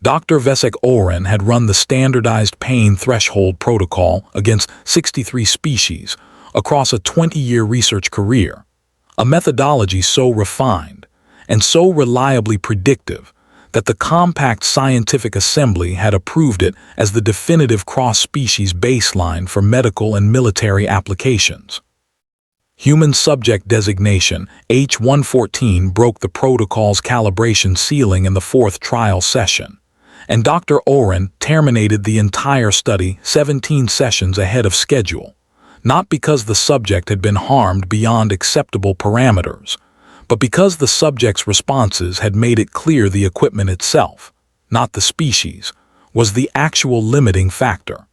Dr. Vesek Oren had run the standardized pain threshold protocol against 63 species across a 20-year research career, a methodology so refined and so reliably predictive that the compact scientific assembly had approved it as the definitive cross-species baseline for medical and military applications. Human subject designation H114 broke the protocol's calibration ceiling in the fourth trial session, and Dr. Oren terminated the entire study 17 sessions ahead of schedule, not because the subject had been harmed beyond acceptable parameters, but because the subject's responses had made it clear the equipment itself, not the species, was the actual limiting factor.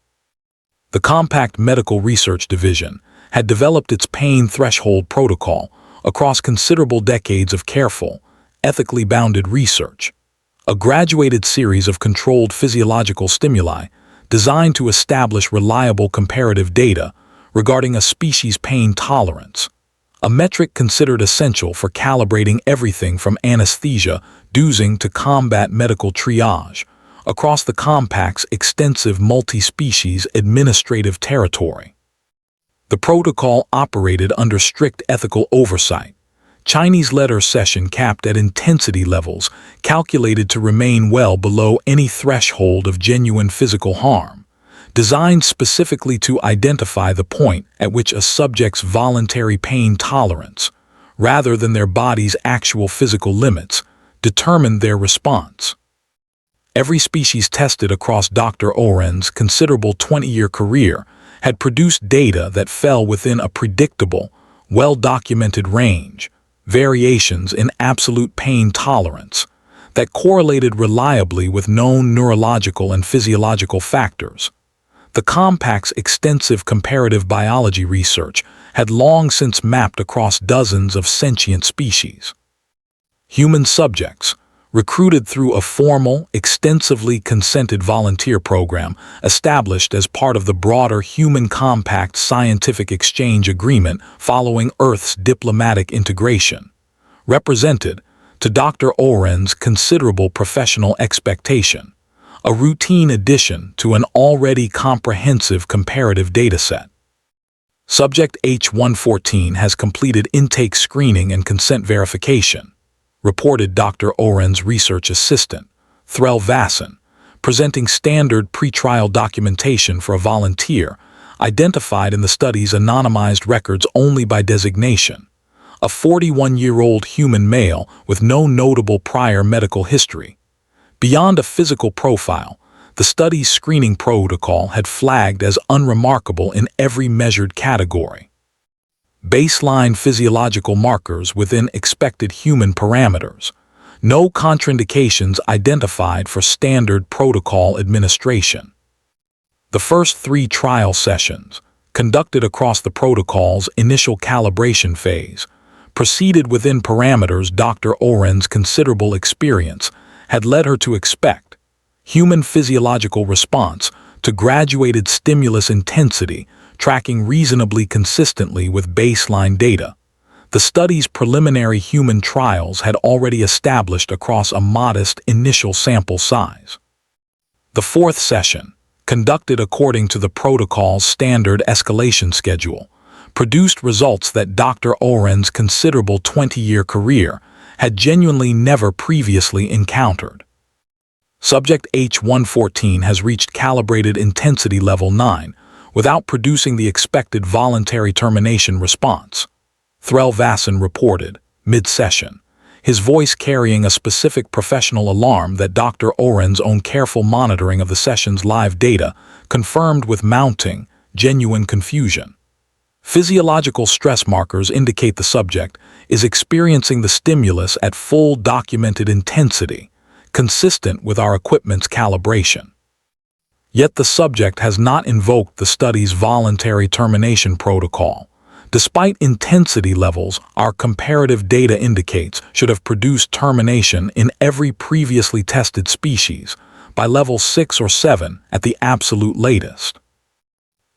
The Compact Medical Research Division had developed its pain threshold protocol across considerable decades of careful, ethically bounded research, a graduated series of controlled physiological stimuli designed to establish reliable comparative data regarding a species' pain tolerance, a metric considered essential for calibrating everything from anesthesia dosing to combat medical triage across the Compact's extensive multi-species administrative territory. The protocol operated under strict ethical oversight, Chinese letter session capped at intensity levels calculated to remain well below any threshold of genuine physical harm, designed specifically to identify the point at which a subject's voluntary pain tolerance, rather than their body's actual physical limits, determined their response. Every species tested across Dr. Oren's considerable 20-year career had produced data that fell within a predictable, well-documented range, variations in absolute pain tolerance, that correlated reliably with known neurological and physiological factors. The Compact's extensive comparative biology research had long since mapped across dozens of sentient species. Human subjects, recruited through a formal, extensively consented volunteer program established as part of the broader Human Compact Scientific Exchange Agreement following Earth's diplomatic integration, represented, to Dr. Oren's considerable professional expectation, a routine addition to an already comprehensive comparative dataset. Subject H114 has completed intake screening and consent verification, reported Dr. Oren's research assistant, Threl Vasson, presenting standard pretrial documentation for a volunteer identified in the study's anonymized records only by designation, a 41-year-old human male with no notable prior medical history. Beyond a physical profile, the study's screening protocol had flagged as unremarkable in every measured category. Baseline physiological markers within expected human parameters, no contraindications identified for standard protocol administration. The first 3 trial sessions, conducted across the protocol's initial calibration phase, proceeded within parameters Dr. Oren's considerable experience had led her to expect: human physiological response to graduated stimulus intensity tracking reasonably consistently with baseline data. The study's preliminary human trials had already established across a modest initial sample size. The fourth session, conducted according to the protocol's standard escalation schedule, produced results that Dr. Oren's considerable 20-year career had genuinely never previously encountered. Subject H114 has reached calibrated intensity level 9 without producing the expected voluntary termination response, Threl Vasson reported, mid-session, his voice carrying a specific professional alarm that Dr. Oren's own careful monitoring of the session's live data confirmed with mounting, genuine confusion. Physiological stress markers indicate the subject is experiencing the stimulus at full documented intensity, consistent with our equipment's calibration. Yet the subject has not invoked the study's voluntary termination protocol, despite intensity levels our comparative data indicates should have produced termination in every previously tested species by level 6 or 7 at the absolute latest.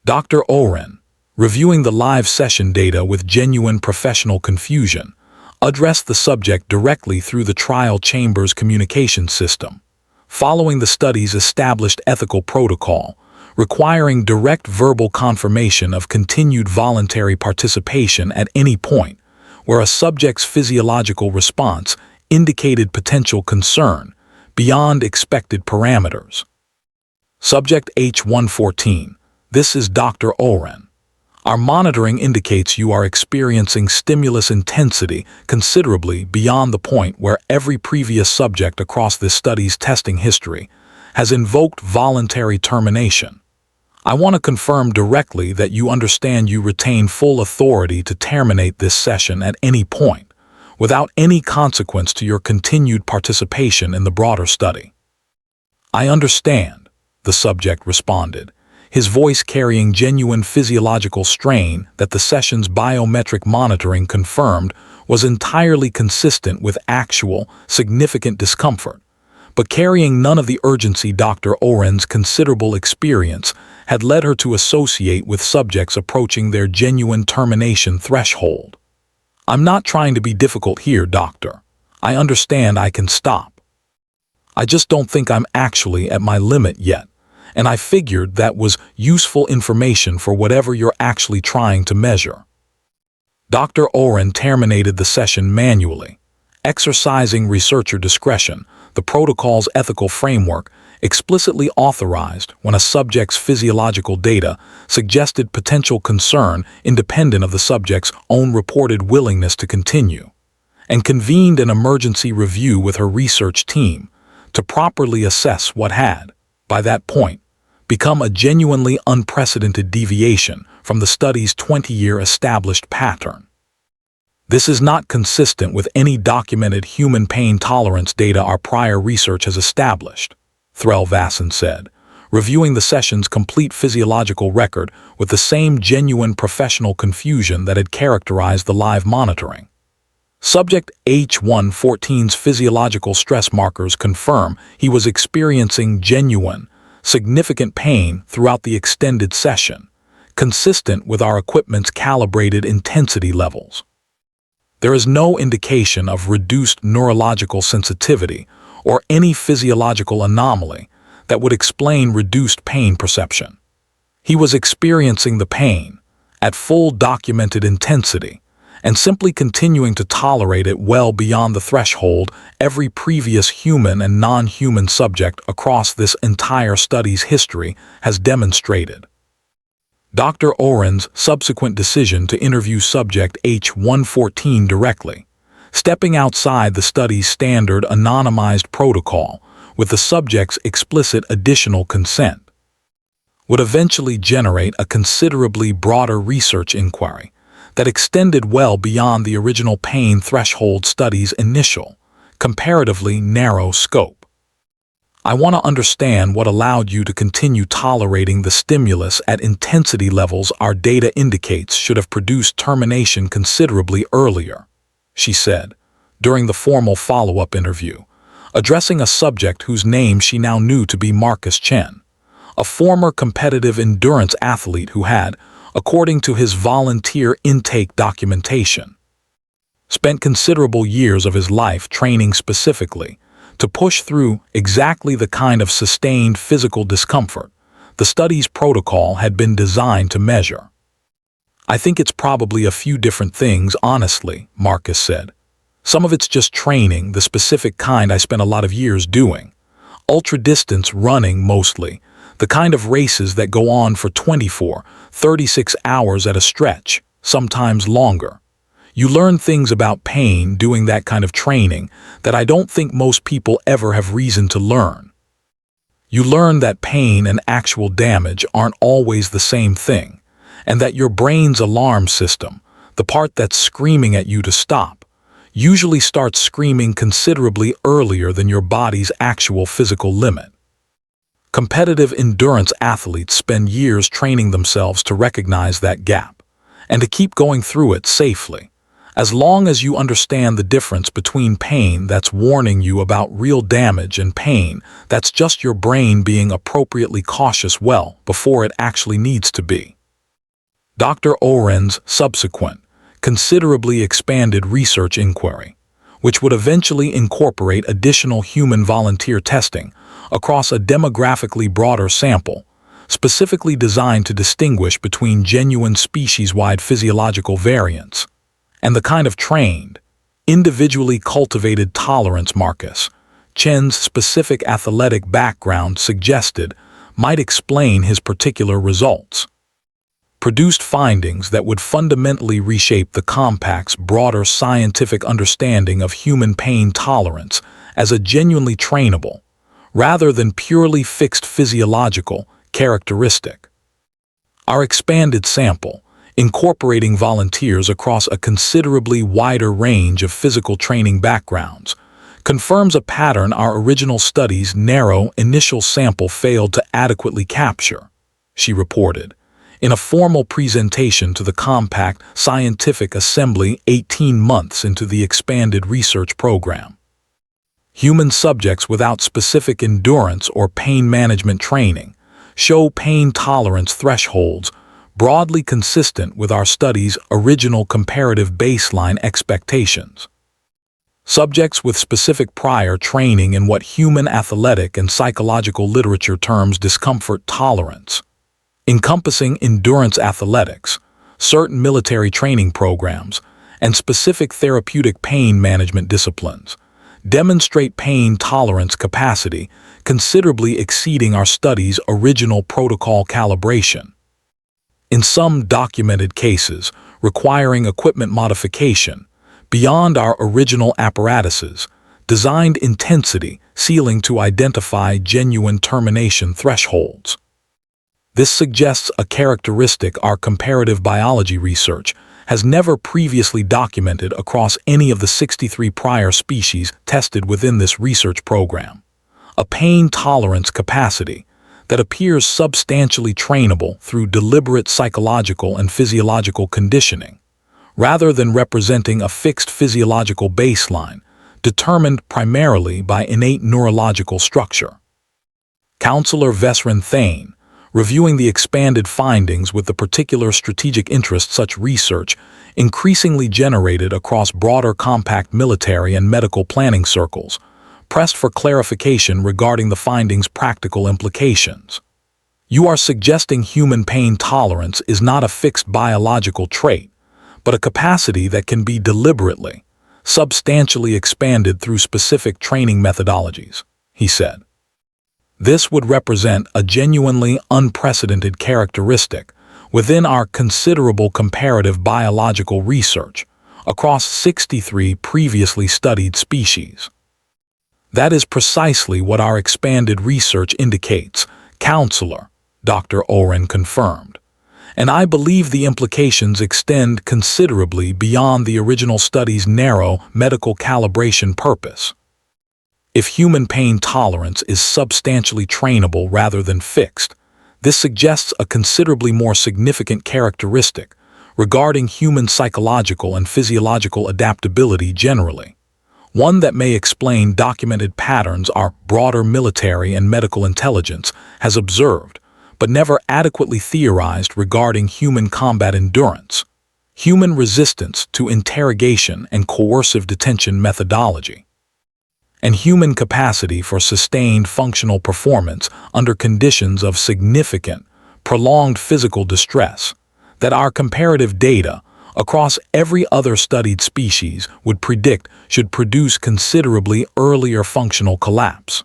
Dr. Oren, reviewing the live session data with genuine professional confusion, addressed the subject directly through the trial chamber's communication system, following the study's established ethical protocol, requiring direct verbal confirmation of continued voluntary participation at any point where a subject's physiological response indicated potential concern beyond expected parameters. Subject H114. This is Dr. Oren. Our monitoring indicates you are experiencing stimulus intensity considerably beyond the point where every previous subject across this study's testing history has invoked voluntary termination. I want to confirm directly that you understand you retain full authority to terminate this session at any point, without any consequence to your continued participation in the broader study. I understand, the subject responded, his voice carrying genuine physiological strain that the session's biometric monitoring confirmed was entirely consistent with actual, significant discomfort, but carrying none of the urgency Dr. Oren's considerable experience had led her to associate with subjects approaching their genuine termination threshold. I'm not trying to be difficult here, Doctor. I understand I can stop. I just don't think I'm actually at my limit yet, and I figured that was useful information for whatever you're actually trying to measure. Dr. Oren terminated the session manually, exercising researcher discretion. The protocol's ethical framework explicitly authorized when a subject's physiological data suggested potential concern independent of the subject's own reported willingness to continue, and convened an emergency review with her research team to properly assess what had, by that point, become a genuinely unprecedented deviation from the study's 20-year established pattern. This is not consistent with any documented human pain tolerance data our prior research has established, Threll Vasson said, reviewing the session's complete physiological record with the same genuine professional confusion that had characterized the live monitoring. Subject H114's physiological stress markers confirm he was experiencing genuine, significant pain throughout the extended session, consistent with our equipment's calibrated intensity levels. There is no indication of reduced neurological sensitivity or any physiological anomaly that would explain reduced pain perception. He was experiencing the pain at full documented intensity and simply continuing to tolerate it well beyond the threshold every previous human and non-human subject across this entire study's history has demonstrated. Dr. Oren's subsequent decision to interview subject H114 directly, stepping outside the study's standard anonymized protocol with the subject's explicit additional consent, would eventually generate a considerably broader research inquiry that extended well beyond the original pain threshold study's initial, comparatively narrow scope. I want to understand what allowed you to continue tolerating the stimulus at intensity levels our data indicates should have produced termination considerably earlier, she said, during the formal follow-up interview, addressing a subject whose name she now knew to be Marcus Chen, a former competitive endurance athlete who had, according to his volunteer intake documentation, spent considerable years of his life training specifically to push through exactly the kind of sustained physical discomfort the study's protocol had been designed to measure. I think it's probably a few different things, honestly, Marcus said. Some of it's just training, the specific kind I spent a lot of years doing. Ultra-distance running mostly, the kind of races that go on for 24, 36 hours at a stretch, sometimes longer. You learn things about pain doing that kind of training that I don't think most people ever have reason to learn. You learn that pain and actual damage aren't always the same thing, and that your brain's alarm system, the part that's screaming at you to stop, usually starts screaming considerably earlier than your body's actual physical limit. Competitive endurance athletes spend years training themselves to recognize that gap, and to keep going through it safely. As long as you understand the difference between pain that's warning you about real damage and pain that's just your brain being appropriately cautious well before it actually needs to be. Dr. Oren's subsequent, considerably expanded research inquiry which would eventually incorporate additional human volunteer testing across a demographically broader sample, specifically designed to distinguish between genuine species-wide physiological variants and the kind of trained, individually cultivated tolerance Marcus Chen's specific athletic background suggested might explain his particular results. Produced findings that would fundamentally reshape the compact's broader scientific understanding of human pain tolerance as a genuinely trainable, rather than purely fixed physiological, characteristic. Our expanded sample, incorporating volunteers across a considerably wider range of physical training backgrounds, confirms a pattern our original study's narrow initial sample failed to adequately capture, she reported, in a formal presentation to the Compact Scientific Assembly 18 months into the expanded research program. Human subjects without specific endurance or pain management training show pain tolerance thresholds broadly consistent with our study's original comparative baseline expectations. Subjects with specific prior training in what human athletic and psychological literature terms discomfort tolerance, encompassing endurance athletics, certain military training programs, and specific therapeutic pain management disciplines, demonstrate pain tolerance capacity considerably exceeding our study's original protocol calibration. In some documented cases requiring equipment modification, beyond our original apparatuses, designed intensity ceiling to identify genuine termination thresholds. This suggests a characteristic our comparative biology research has never previously documented across any of the 63 prior species tested within this research program, a pain tolerance capacity that appears substantially trainable through deliberate psychological and physiological conditioning, rather than representing a fixed physiological baseline determined primarily by innate neurological structure. Counselor Vesrin Thane, reviewing the expanded findings with the particular strategic interest such research increasingly generated across broader compact military and medical planning circles, pressed for clarification regarding the findings' practical implications. You are suggesting human pain tolerance is not a fixed biological trait, but a capacity that can be deliberately, substantially expanded through specific training methodologies, he said. This would represent a genuinely unprecedented characteristic within our considerable comparative biological research across 63 previously studied species. That is precisely what our expanded research indicates, Counselor, Dr. Oren confirmed. And I believe the implications extend considerably beyond the original study's narrow medical calibration purpose. If human pain tolerance is substantially trainable rather than fixed, this suggests a considerably more significant characteristic regarding human psychological and physiological adaptability generally, one that may explain documented patterns our broader military and medical intelligence has observed, but never adequately theorized regarding human combat endurance, human resistance to interrogation and coercive detention methodology, and human capacity for sustained functional performance under conditions of significant, prolonged physical distress that our comparative data across every other studied species would predict should produce considerably earlier functional collapse.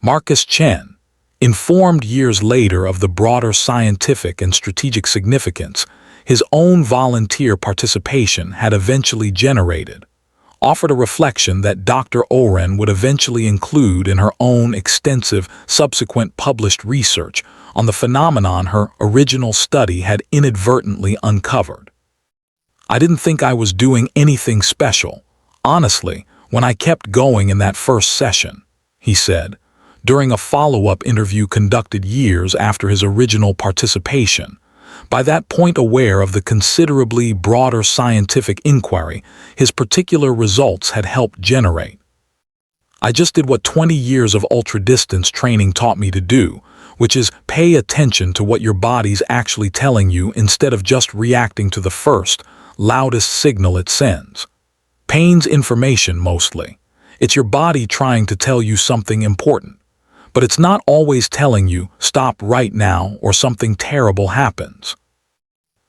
Marcus Chen, informed years later of the broader scientific and strategic significance his own volunteer participation had eventually generated, offered a reflection that Dr. Oren would eventually include in her own extensive subsequent published research on the phenomenon her original study had inadvertently uncovered. I didn't think I was doing anything special, honestly, when I kept going in that first session, he said, during a follow-up interview conducted years after his original participation, by that point aware of the considerably broader scientific inquiry his particular results had helped generate. I just did what 20 years of ultra-distance training taught me to do, which is pay attention to what your body's actually telling you instead of just reacting to the first, loudest signal it sends. Pain's information mostly. It's your body trying to tell you something important. But it's not always telling you, stop right now, or something terrible happens.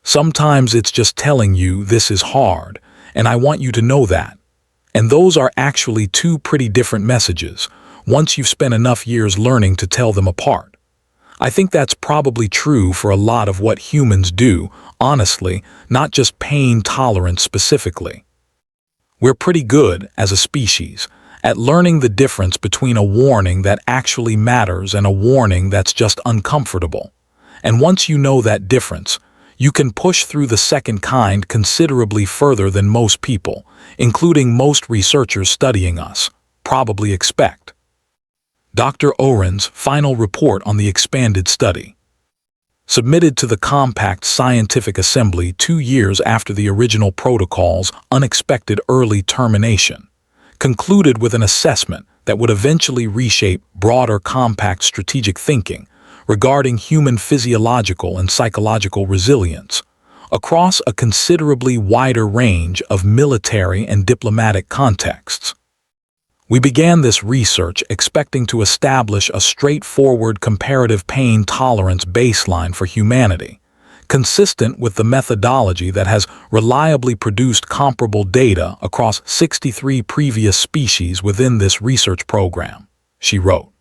Sometimes it's just telling you this is hard, and I want you to know that. And those are actually two pretty different messages, once you've spent enough years learning to tell them apart. I think that's probably true for a lot of what humans do, honestly, not just pain tolerance specifically. We're pretty good, as a species, at learning the difference between a warning that actually matters and a warning that's just uncomfortable. And once you know that difference, you can push through the second kind considerably further than most people, including most researchers studying us, probably expect. Dr. Oren's final report on the expanded study, submitted to the Compact Scientific Assembly 2 years after the original protocol's unexpected early termination, concluded with an assessment that would eventually reshape broader compact strategic thinking regarding human physiological and psychological resilience across a considerably wider range of military and diplomatic contexts. We began this research expecting to establish a straightforward comparative pain tolerance baseline for humanity, consistent with the methodology that has reliably produced comparable data across 63 previous species within this research program, she wrote.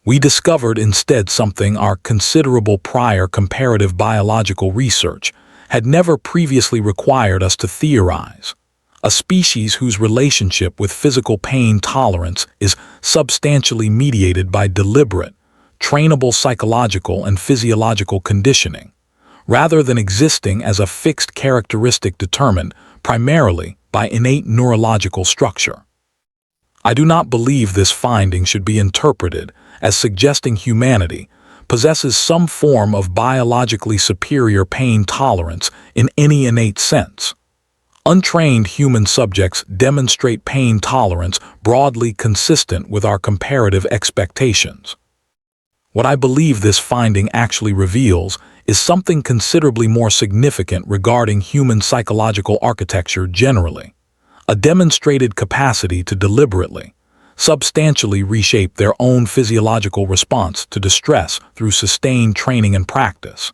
We discovered instead something our considerable prior comparative biological research had never previously required us to theorize. A species whose relationship with physical pain tolerance is substantially mediated by deliberate, trainable psychological and physiological conditioning, rather than existing as a fixed characteristic determined primarily by innate neurological structure. I do not believe this finding should be interpreted as suggesting humanity possesses some form of biologically superior pain tolerance in any innate sense. Untrained human subjects demonstrate pain tolerance broadly consistent with our comparative expectations. What I believe this finding actually reveals is something considerably more significant regarding human psychological architecture generally, a demonstrated capacity to deliberately, substantially reshape their own physiological response to distress through sustained training and practice,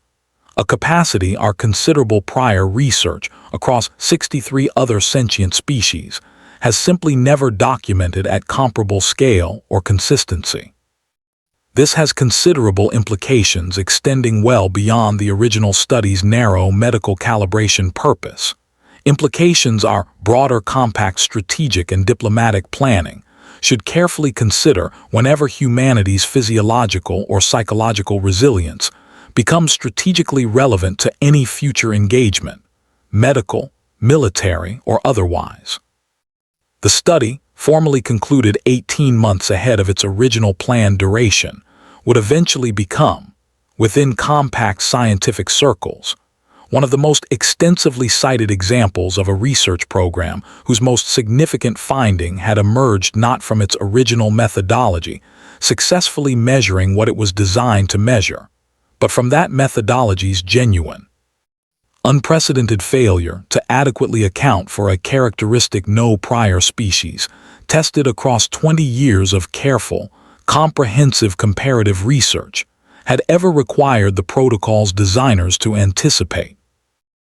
a capacity our considerable prior research across 63 other sentient species has simply never documented at comparable scale or consistency. This has considerable implications extending well beyond the original study's narrow medical calibration purpose. Implications our broader compact strategic and diplomatic planning should carefully consider whenever humanity's physiological or psychological resilience becomes strategically relevant to any future engagement, medical, military, or otherwise. The study, formally concluded 18 months ahead of its original planned duration, would eventually become, within compact scientific circles, one of the most extensively cited examples of a research program whose most significant finding had emerged not from its original methodology, successfully measuring what it was designed to measure, but from that methodology's genuine, unprecedented failure to adequately account for a characteristic no prior species tested across 20 years of careful, comprehensive comparative research had ever required the protocol's designers to anticipate.